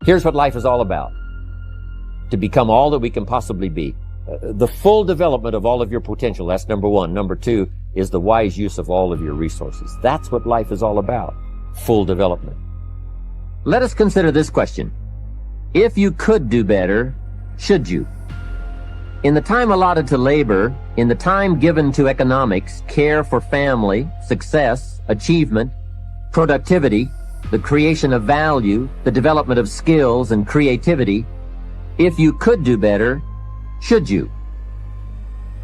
Here's what life is all about. To become all that we can possibly be. The full development of all of your potential. That's number one. Number two is the wise use of all of your resources. That's what life is all about. Full development. Let us consider this question. If you could do better, should you? In the time allotted to labor, in the time given to economics, care for family, success, achievement, productivity, the creation of value, the development of skills and creativity, if you could do better, should you?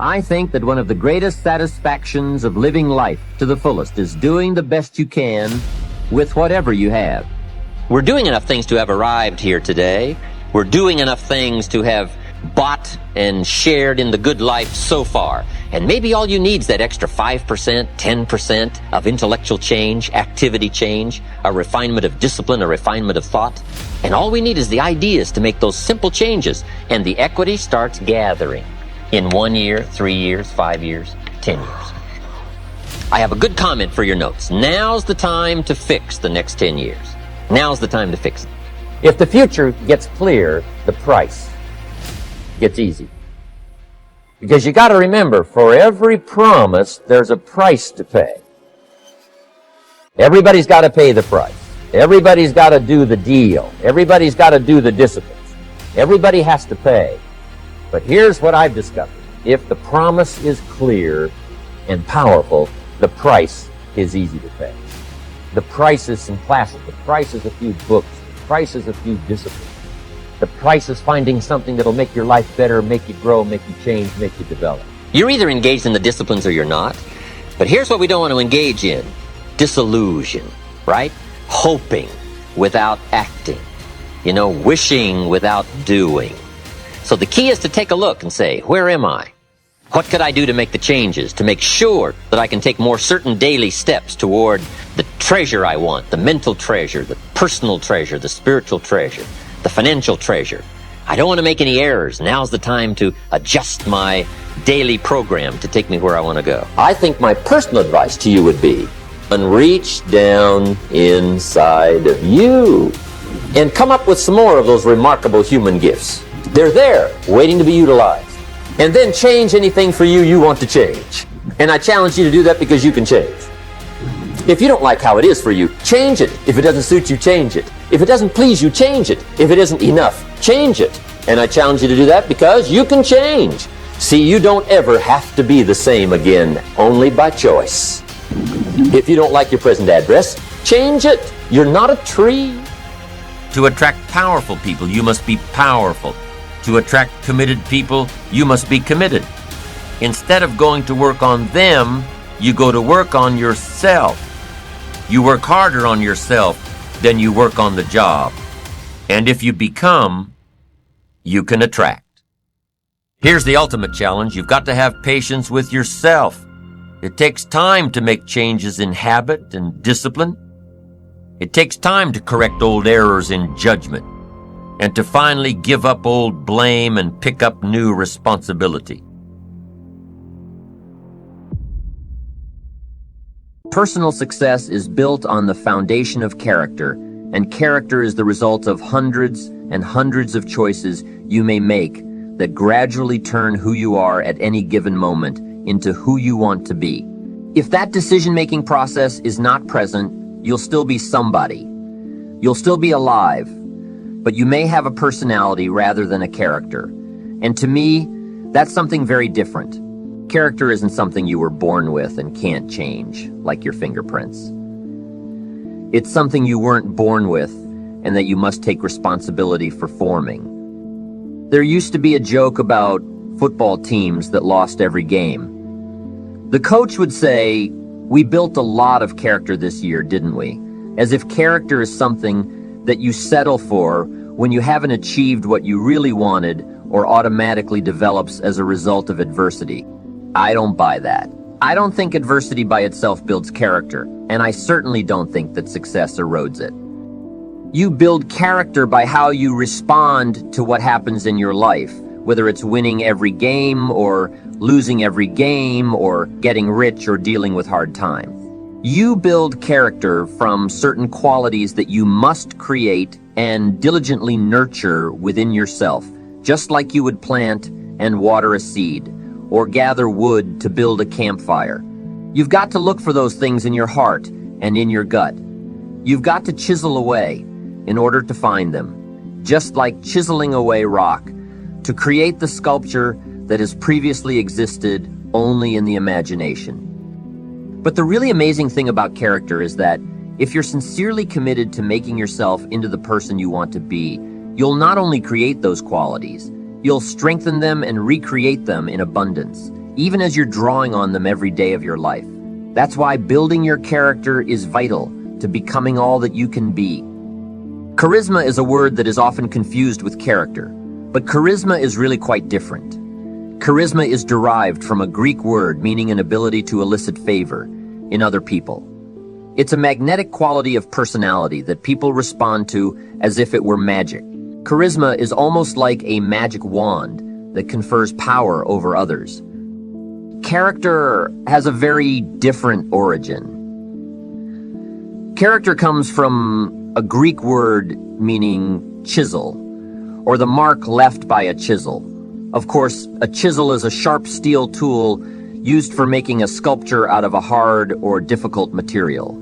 I think that one of the greatest satisfactions of living life to the fullest is doing the best you can with whatever you have. We're doing enough things to have arrived here today. We're doing enough things to have bought and shared in the good life so far. And maybe all you need is that extra 5%, 10% of intellectual change, activity change, a refinement of discipline, a refinement of thought. And all we need is the ideas to make those simple changes. And the equity starts gathering in 1 year, 3 years, 5 years, 10 years. I have a good comment for your notes. Now's the time to fix the next 10 years. Now's the time to fix it. If the future gets clear, the price gets easy. Because you got to remember, for every promise, there's a price to pay. Everybody's got to pay the price. Everybody's got to do the deal. Everybody's got to do the disciplines. Everybody has to pay. But here's what I've discovered. If the promise is clear and powerful, the price is easy to pay. The price is some classes. The price is a few books. The price is a few disciplines. The price is finding something that'll make your life better, make you grow, make you change, make you develop. You're either engaged in the disciplines or you're not. But here's what we don't want to engage in. Disillusion, right? Hoping without acting. Wishing without doing. So the key is to take a look and say, where am I? What could I do to make the changes, to make sure that I can take more certain daily steps toward the treasure I want, the mental treasure, the personal treasure, the spiritual treasure, the financial treasure. I don't want to make any errors. Now's the time to adjust my daily program to take me where I want to go. I think my personal advice to you would be, reach down inside of you and come up with some more of those remarkable human gifts. They're there, waiting to be utilized. And then change anything for you want to change. And I challenge you to do that because you can change. If you don't like how it is for you, change it. If it doesn't suit you, change it. If it doesn't please you, change it. If it isn't enough, change it. And I challenge you to do that because you can change. See, you don't ever have to be the same again, only by choice. If you don't like your present address, change it. You're not a tree. To attract powerful people, you must be powerful. To attract committed people, you must be committed. Instead of going to work on them, you go to work on yourself. You work harder on yourself than you work on the job. And if you become, you can attract. Here's the ultimate challenge. You've got to have patience with yourself. It takes time to make changes in habit and discipline. It takes time to correct old errors in judgment and to finally give up old blame and pick up new responsibility. Personal success is built on the foundation of character, and character is the result of hundreds and hundreds of choices you may make that gradually turn who you are at any given moment into who you want to be. If that decision-making process is not present, you'll still be somebody. You'll still be alive, but you may have a personality rather than a character. And to me, that's something very different. Character isn't something you were born with and can't change, like your fingerprints. It's something you weren't born with and that you must take responsibility for forming. There used to be a joke about football teams that lost every game. The coach would say, "We built a lot of character this year, didn't we?" As if character is something that you settle for when you haven't achieved what you really wanted or automatically develops as a result of adversity. I don't buy that. I don't think adversity by itself builds character, and I certainly don't think that success erodes it. You build character by how you respond to what happens in your life, whether it's winning every game or losing every game or getting rich or dealing with hard times. You build character from certain qualities that you must create and diligently nurture within yourself, just like you would plant and water a seed, or gather wood to build a campfire. You've got to look for those things in your heart and in your gut. You've got to chisel away in order to find them, just like chiseling away rock, to create the sculpture that has previously existed only in the imagination. But the really amazing thing about character is that if you're sincerely committed to making yourself into the person you want to be, you'll not only create those qualities, you'll strengthen them and recreate them in abundance, even as you're drawing on them every day of your life. That's why building your character is vital to becoming all that you can be. Charisma is a word that is often confused with character, but charisma is really quite different. Charisma is derived from a Greek word meaning an ability to elicit favor in other people. It's a magnetic quality of personality that people respond to as if it were magic. Charisma is almost like a magic wand that confers power over others. Character has a very different origin. Character comes from a Greek word meaning chisel, or the mark left by a chisel. Of course, a chisel is a sharp steel tool used for making a sculpture out of a hard or difficult material,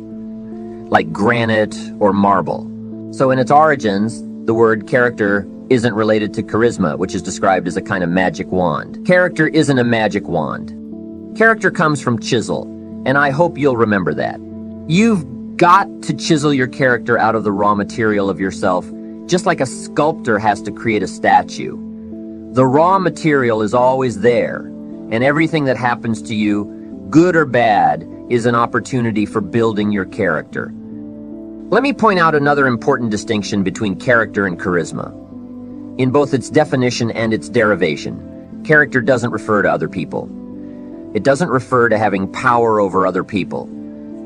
like granite or marble. So in its origins, the word character isn't related to charisma, which is described as a kind of magic wand. Character isn't a magic wand. Character comes from chisel, and I hope you'll remember that. You've got to chisel your character out of the raw material of yourself, just like a sculptor has to create a statue. The raw material is always there, and everything that happens to you, good or bad, is an opportunity for building your character. Let me point out another important distinction between character and charisma. In both its definition and its derivation, character doesn't refer to other people. It doesn't refer to having power over other people,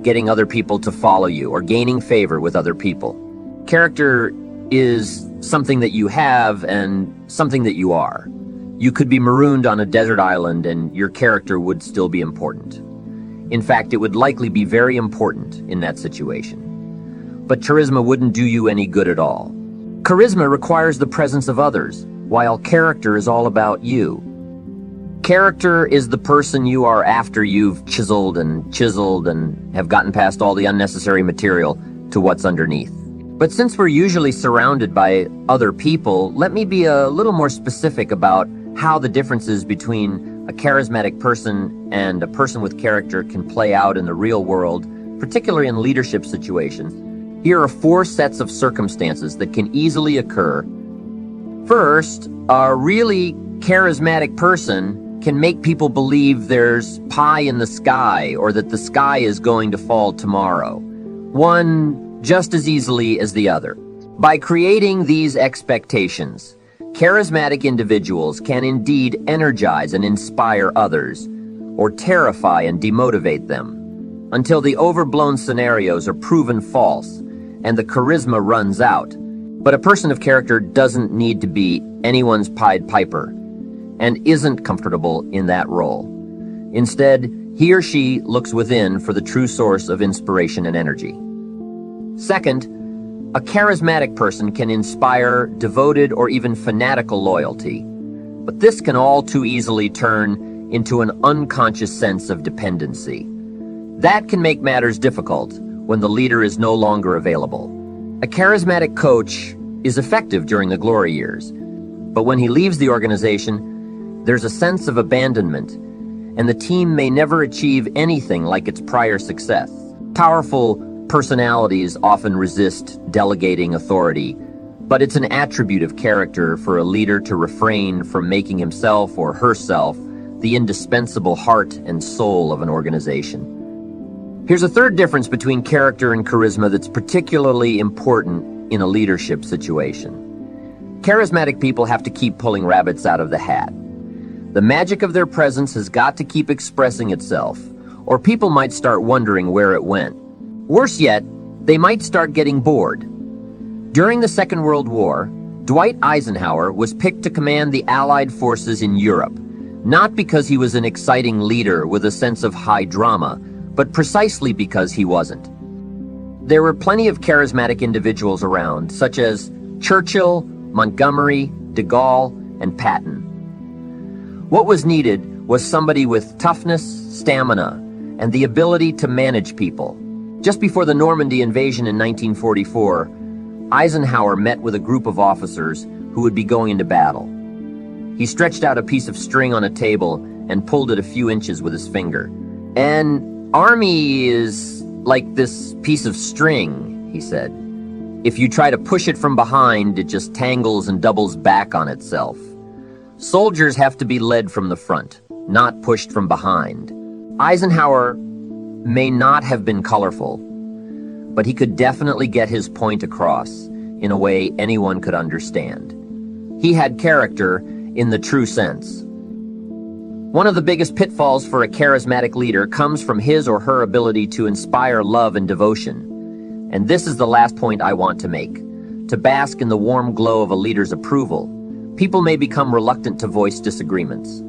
getting other people to follow you, or gaining favor with other people. Character is something that you have and something that you are. You could be marooned on a desert island and your character would still be important. In fact, it would likely be very important in that situation. But charisma wouldn't do you any good at all. Charisma requires the presence of others, while character is all about you. Character is the person you are after you've chiseled and have gotten past all the unnecessary material to what's underneath. But since we're usually surrounded by other people, let me be a little more specific about how the differences between a charismatic person and a person with character can play out in the real world, particularly in leadership situations. Here are 4 sets of circumstances that can easily occur. First, a really charismatic person can make people believe there's pie in the sky or that the sky is going to fall tomorrow. One just as easily as the other. By creating these expectations, charismatic individuals can indeed energize and inspire others, or terrify and demotivate them, until the overblown scenarios are proven false and the charisma runs out. But a person of character doesn't need to be anyone's Pied Piper and isn't comfortable in that role. Instead, he or she looks within for the true source of inspiration and energy. Second, a charismatic person can inspire devoted or even fanatical loyalty, but this can all too easily turn into an unconscious sense of dependency. That can make matters difficult when the leader is no longer available. A charismatic coach is effective during the glory years, but when he leaves the organization, there's a sense of abandonment, and the team may never achieve anything like its prior success. Powerful personalities often resist delegating authority, but it's an attribute of character for a leader to refrain from making himself or herself the indispensable heart and soul of an organization. Here's a third difference between character and charisma that's particularly important in a leadership situation. Charismatic people have to keep pulling rabbits out of the hat. The magic of their presence has got to keep expressing itself, or people might start wondering where it went. Worse yet, they might start getting bored. During the Second World War, Dwight Eisenhower was picked to command the Allied forces in Europe, not because he was an exciting leader with a sense of high drama, but precisely because he wasn't. There were plenty of charismatic individuals around, such as Churchill, Montgomery, de Gaulle, and Patton. What was needed was somebody with toughness, stamina, and the ability to manage people. Just before the Normandy invasion in 1944, Eisenhower met with a group of officers who would be going into battle. He stretched out a piece of string on a table and pulled it a few inches with his finger. "An army is like this piece of string," he said. "If you try to push it from behind, it just tangles and doubles back on itself. Soldiers have to be led from the front, not pushed from behind." Eisenhower may not have been colorful, but he could definitely get his point across in a way anyone could understand. He had character in the true sense. One of the biggest pitfalls for a charismatic leader comes from his or her ability to inspire love and devotion. And this is the last point I want to make. To bask in the warm glow of a leader's approval, people may become reluctant to voice disagreements.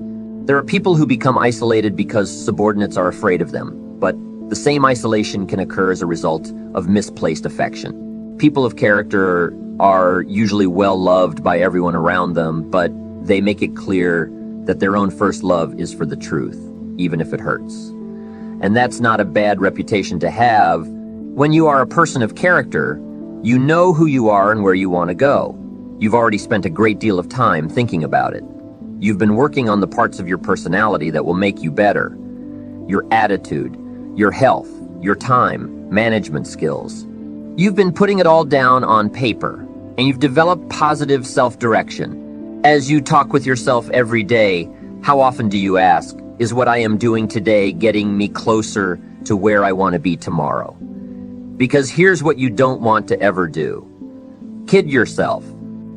There are people who become isolated because subordinates are afraid of them, but the same isolation can occur as a result of misplaced affection. People of character are usually well loved by everyone around them, but they make it clear that their own first love is for the truth, even if it hurts. And that's not a bad reputation to have. When you are a person of character, you know who you are and where you want to go. You've already spent a great deal of time thinking about it. You've been working on the parts of your personality that will make you better. Your attitude, your health, your time, management skills. You've been putting it all down on paper, and you've developed positive self-direction. As you talk with yourself every day, how often do you ask, is what I am doing today getting me closer to where I want to be tomorrow? Because here's what you don't want to ever do. Kid yourself.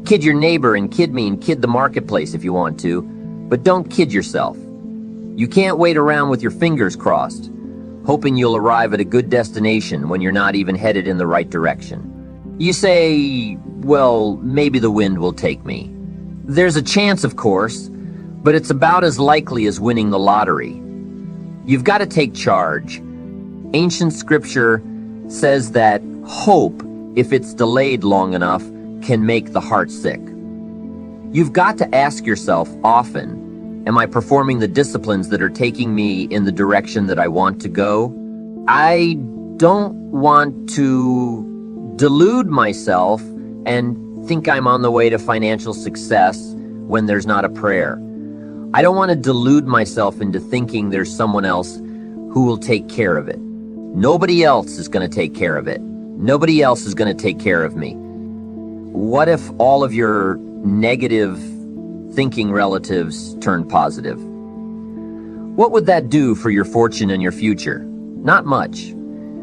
Kid your neighbor and kid me and kid the marketplace if you want to, but don't kid yourself. You can't wait around with your fingers crossed, hoping you'll arrive at a good destination when you're not even headed in the right direction. You say, well, maybe the wind will take me. There's a chance, of course, but it's about as likely as winning the lottery. You've got to take charge. Ancient scripture says that hope, if it's delayed long enough, can make the heart sick. You've got to ask yourself often, am I performing the disciplines that are taking me in the direction that I want to go? I don't want to delude myself and think I'm on the way to financial success when there's not a prayer. I don't want to delude myself into thinking there's someone else who will take care of it. Nobody else is going to take care of it. Nobody else is going to take care of me. What if all of your negative thinking relatives turned positive? What would that do for your fortune and your future? Not much.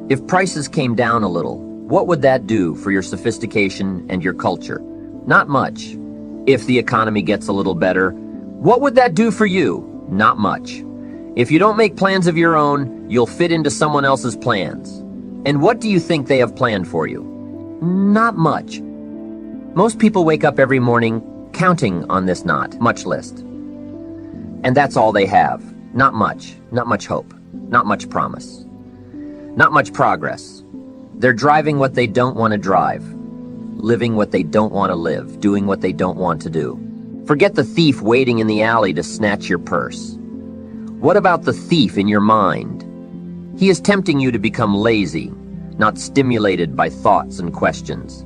If prices came down a little, what would that do for your sophistication and your culture? Not much. If the economy gets a little better, what would that do for you? Not much. If you don't make plans of your own, you'll fit into someone else's plans. And what do you think they have planned for you? Not much. Most people wake up every morning counting on this not much list. And that's all they have. Not much hope, not much promise, not much progress. They're driving what they don't want to drive, living what they don't want to live, doing what they don't want to do. Forget the thief waiting in the alley to snatch your purse. What about the thief in your mind? He is tempting you to become lazy, not stimulated by thoughts and questions.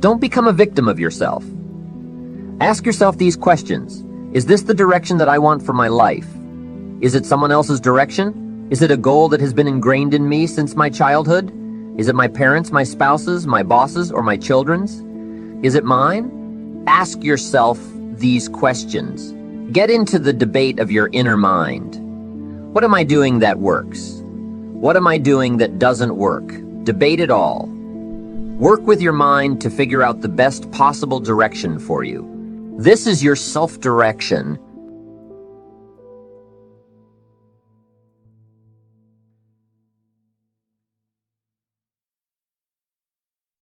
Don't become a victim of yourself. Ask yourself these questions. Is this the direction that I want for my life? Is it someone else's direction? Is it a goal that has been ingrained in me since my childhood? Is it my parents', my spouse's, my boss's, or my children's? Is it mine? Ask yourself these questions. Get into the debate of your inner mind. What am I doing that works? What am I doing that doesn't work? Debate it all. Work with your mind to figure out the best possible direction for you. This is your self-direction